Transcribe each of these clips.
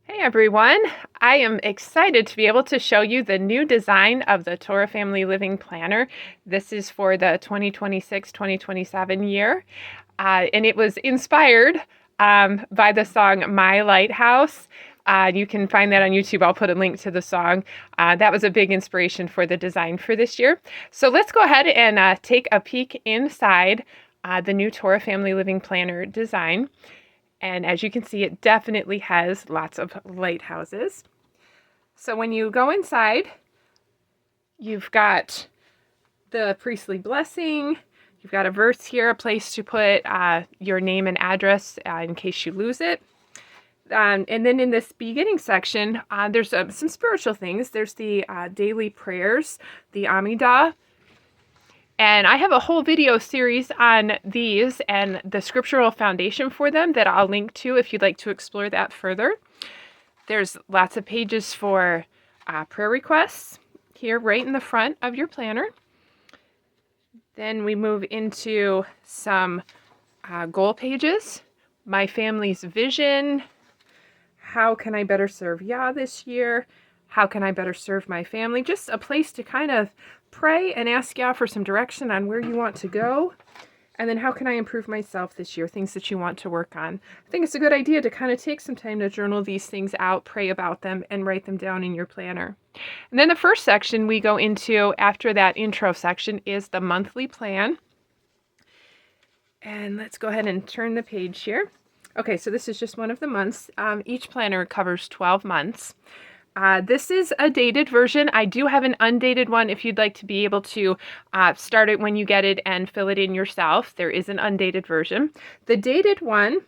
Hey everyone, I am excited to be able to show you the new design of the Torah Family Living Planner. This is for the 2026-2027 year, and it was inspired by the song My Lighthouse. You can find that on YouTube. I'll put a link to the song. That was a big inspiration for the design for this year. So let's go ahead and take a peek inside the new Torah Family Living Planner design. And as you can see, it definitely has lots of lighthouses. So when you go inside, you've got the priestly blessing. You've got a verse here, a place to put your name and address in case you lose it. And then in this beginning section, there's some spiritual things. There's the daily prayers, the Amidah. And I have a whole video series on these and the scriptural foundation for them that I'll link to if you'd like to explore that further. There's lots of pages for prayer requests here right in the front of your planner. Then we move into some goal pages. My family's vision. How can I better serve Yah this year? How can I better serve my family? Just a place to kind of pray and ask Yah for some direction on where you want to go. And then how can I improve myself this year? Things that you want to work on. I think it's a good idea to kind of take some time to journal these things out, pray about them, and write them down in your planner. And then the first section we go into after that intro section is the monthly plan. And let's go ahead and turn the page here. Okay, so this is just one of the months. Each planner covers 12 months. This is a dated version. I do have an undated one if you'd like to be able to start it when you get it and fill it in yourself. There is an undated version. The dated one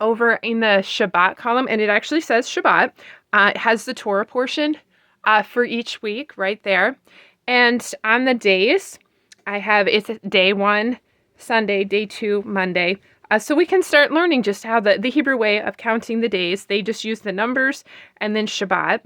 over in the Shabbat column, and it actually says Shabbat, it has the Torah portion for each week right there. And on the days, it's day 1, Sunday, day 2, Monday. So we can start learning just how the Hebrew way of counting the days. They just use the numbers and then Shabbat.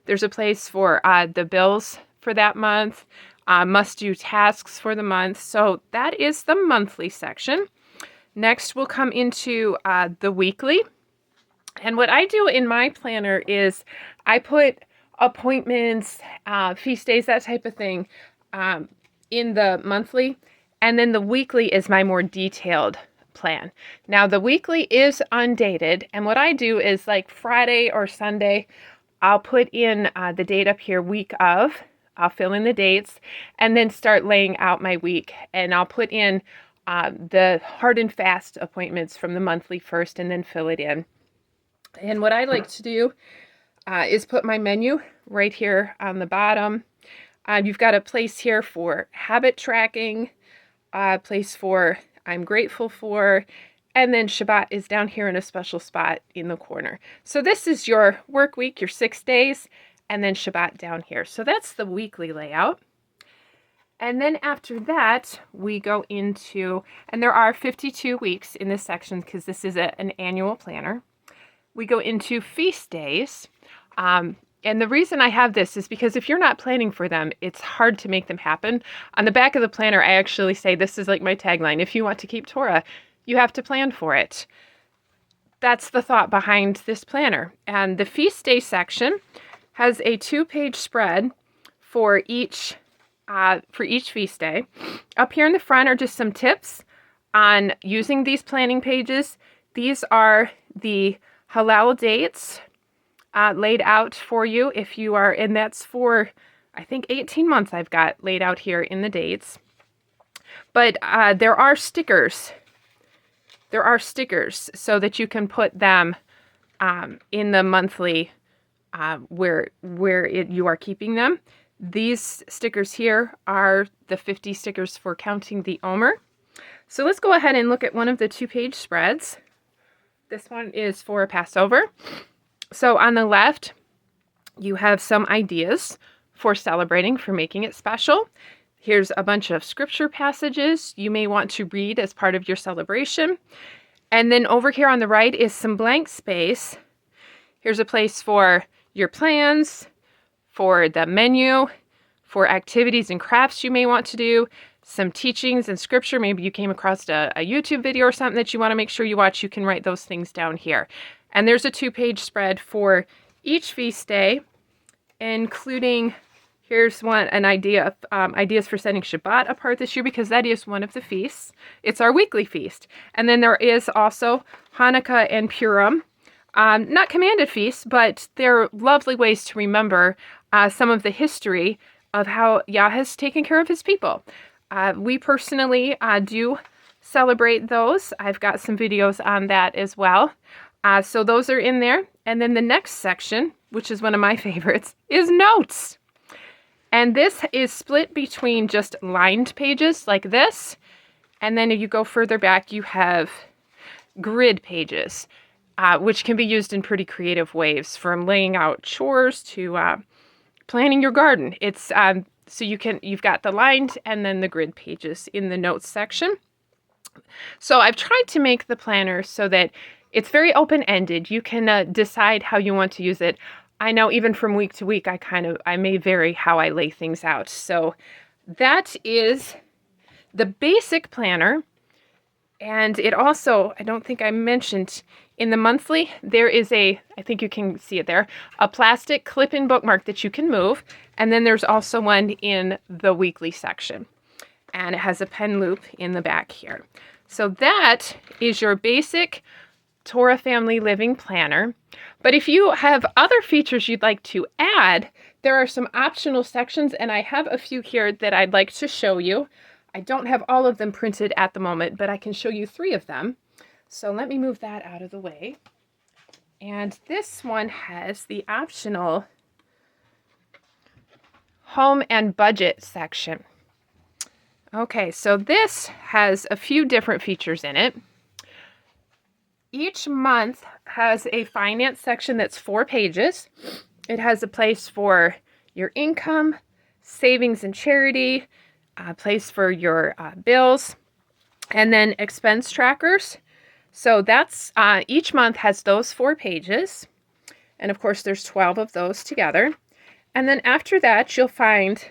There's a place for the bills for that month, must-do tasks for the month. So that is the monthly section. Next, we'll come into the weekly. And what I do in my planner is I put appointments, feast days, that type of thing in the monthly. And then the weekly is my more detailed plan. Now, the weekly is undated. And what I do is like Friday or Sunday, I'll put in the date up here, week of. I'll fill in the dates and then start laying out my week. And I'll put in the hard and fast appointments from the monthly first and then fill it in. And what I like to do is put my menu right here on the bottom. You've got a place here for habit tracking, a place for I'm grateful for, and then Shabbat is down here in a special spot in the corner. So this is your work week, your 6 days, and then Shabbat down here. So that's the weekly layout. And then after that, we go into, and there are 52 weeks in this section because this is an annual planner. We go into feast days. And the reason I have this is because if you're not planning for them, it's hard to make them happen. On the back of the planner, I actually say, this is like my tagline, if you want to keep Torah, you have to plan for it. That's the thought behind this planner. And the feast day section has a 2-page spread for each feast day. Up here in the front are just some tips on using these planning pages. These are the halal dates laid out for you if you are, and that's for, I think, 18 months I've got laid out here in the dates. But there are stickers. There are stickers so that you can put them in the monthly where you are keeping them. These stickers here are the 50 stickers for counting the Omer. So let's go ahead and look at one of the 2-page spreads. This one is for Passover. So on the left, you have some ideas for celebrating, for making it special. Here's a bunch of scripture passages you may want to read as part of your celebration. And then over here on the right is some blank space. Here's a place for your plans, for the menu, for activities and crafts you may want to do, some teachings and scripture. Maybe you came across a YouTube video or something that you want to make sure you watch. You can write those things down here. And there's a 2-page spread for each feast day, including, here's an idea of ideas for setting Shabbat apart this year, because that is one of the feasts. It's our weekly feast. And then there is also Hanukkah and Purim. Not commanded feasts, but they're lovely ways to remember some of the history of how Yah has taken care of his people. We personally do celebrate those. I've got some videos on that as well. So those are in there. And then the next section, which is one of my favorites, is notes. And this is split between just lined pages like this. And then if you go further back, you have grid pages, which can be used in pretty creative ways, from laying out chores to planning your garden. It's so you've got the lined and then the grid pages in the notes section. So I've tried to make the planner so that it's very open-ended. You can decide how you want to use it. I know even from week to week, I may vary how I lay things out. So that is the basic planner. And it also, I don't think I mentioned, in the monthly, there is I think you can see it there, a plastic clip-in bookmark that you can move. And then there's also one in the weekly section. And it has a pen loop in the back here. So that is your basic Torah Family Living planner. But if you have other features you'd like to add, there are some optional sections, and I have a few here that I'd like to show you. I don't have all of them printed at the moment, but I can show you 3 of them. So let me move that out of the way. And this one has the optional home and budget section. Okay, so this has a few different features in it. Each month has a finance section that's 4 pages. It has a place for your income, savings and charity, a place for your bills, and then expense trackers. So that's each month has those 4 pages. And of course, there's 12 of those together. And then after that, you'll find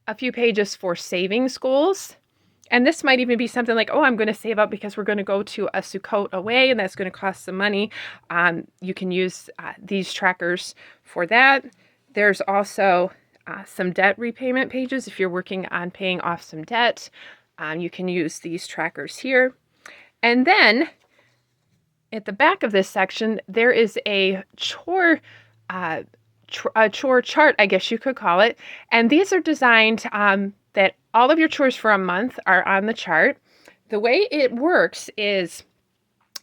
a few pages for savings goals. And this might even be something like, oh, I'm going to save up because we're going to go to a Sukkot away, and that's going to cost some money. You can use these trackers for that. There's also some debt repayment pages if you're working on paying off some debt. You can use these trackers here. And then at the back of this section, there is a chore chart, I guess you could call it. And these are designed that all of your chores for a month are on the chart. The way it works is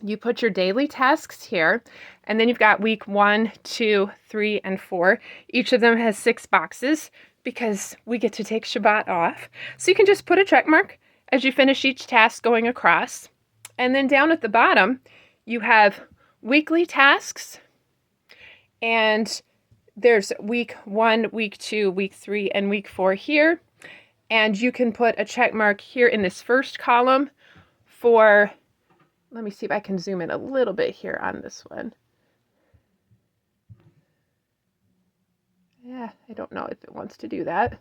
you put your daily tasks here, and then you've got week 1, 2, 3, and 4. Each of them has 6 boxes because we get to take Shabbat off. So you can just put a check mark as you finish each task going across. And then down at the bottom, you have weekly tasks, and there's week 1, week 2, week 3, and week 4 here. And you can put a check mark here in this first column for, let me see if I can zoom in a little bit here on this one. Yeah, I don't know if it wants to do that.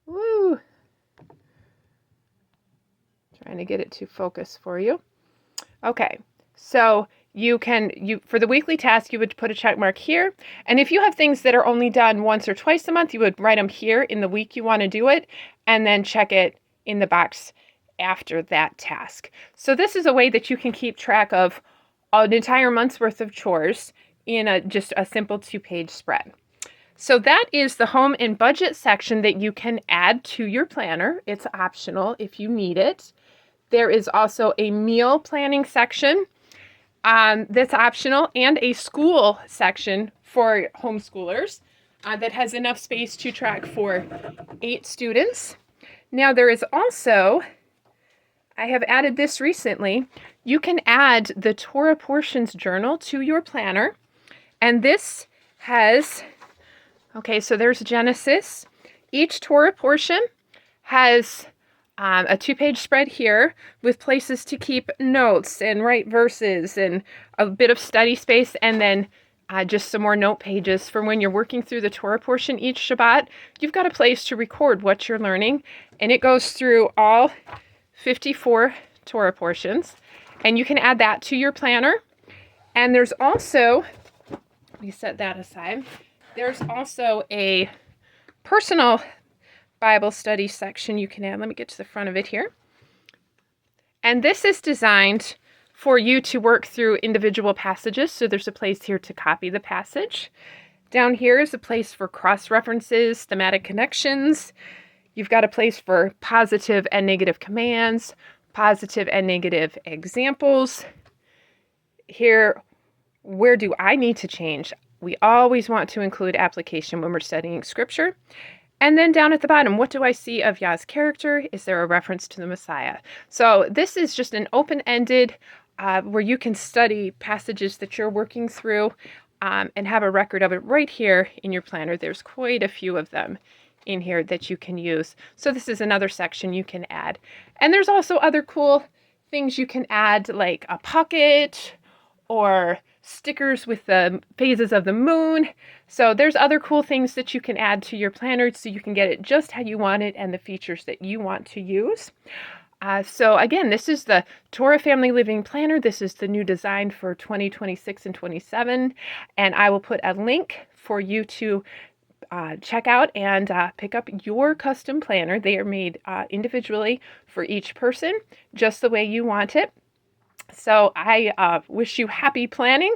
Woo! Trying to get it to focus for you. Okay, so for the weekly task, you would put a check mark here. And if you have things that are only done once or twice a month, you would write them here in the week you want to do it, and then check it in the box after that task. So this is a way that you can keep track of an entire month's worth of chores in just a simple 2-page spread. So that is the home and budget section that you can add to your planner. It's optional if you need it. There is also a meal planning section that's optional, and a school section for homeschoolers that has enough space to track for 8 students. Now there is also, I have added this recently, you can add the Torah Portions journal to your planner. And this has, okay, so there's Genesis. Each Torah portion has a 2-page spread here with places to keep notes and write verses and a bit of study space, and then just some more note pages for when you're working through the Torah portion each Shabbat. You've got a place to record what you're learning, and it goes through all 54 Torah portions, and you can add that to your planner. And there's also, we set that aside, there's also a personal Bible study section you can add. Let me get to the front of it here. And this is designed for you to work through individual passages. So there's a place here to copy the passage. Down here is a place for cross-references, thematic connections. You've got a place for positive and negative commands, positive and negative examples. Here, where do I need to change? We always want to include application when we're studying scripture. And then down at the bottom, what do I see of Yah's character? Is there a reference to the Messiah? So this is just an open-ended where you can study passages that you're working through and have a record of it right here in your planner. There's quite a few of them in here that you can use. So this is another section you can add. And there's also other cool things you can add, like a pocket or stickers with the phases of the moon. So there's other cool things that you can add to your planner so you can get it just how you want it and the features that you want to use. So again, this is the Torah Family Living Planner. This is the new design for 2026 and 27. And I will put a link for you to check out and pick up your custom planner. They are made individually for each person, just the way you want it. So I wish you happy planning,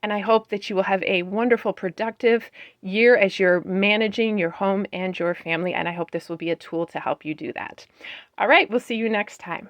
and I hope that you will have a wonderful, productive year as you're managing your home and your family, and I hope this will be a tool to help you do that. All right, we'll see you next time.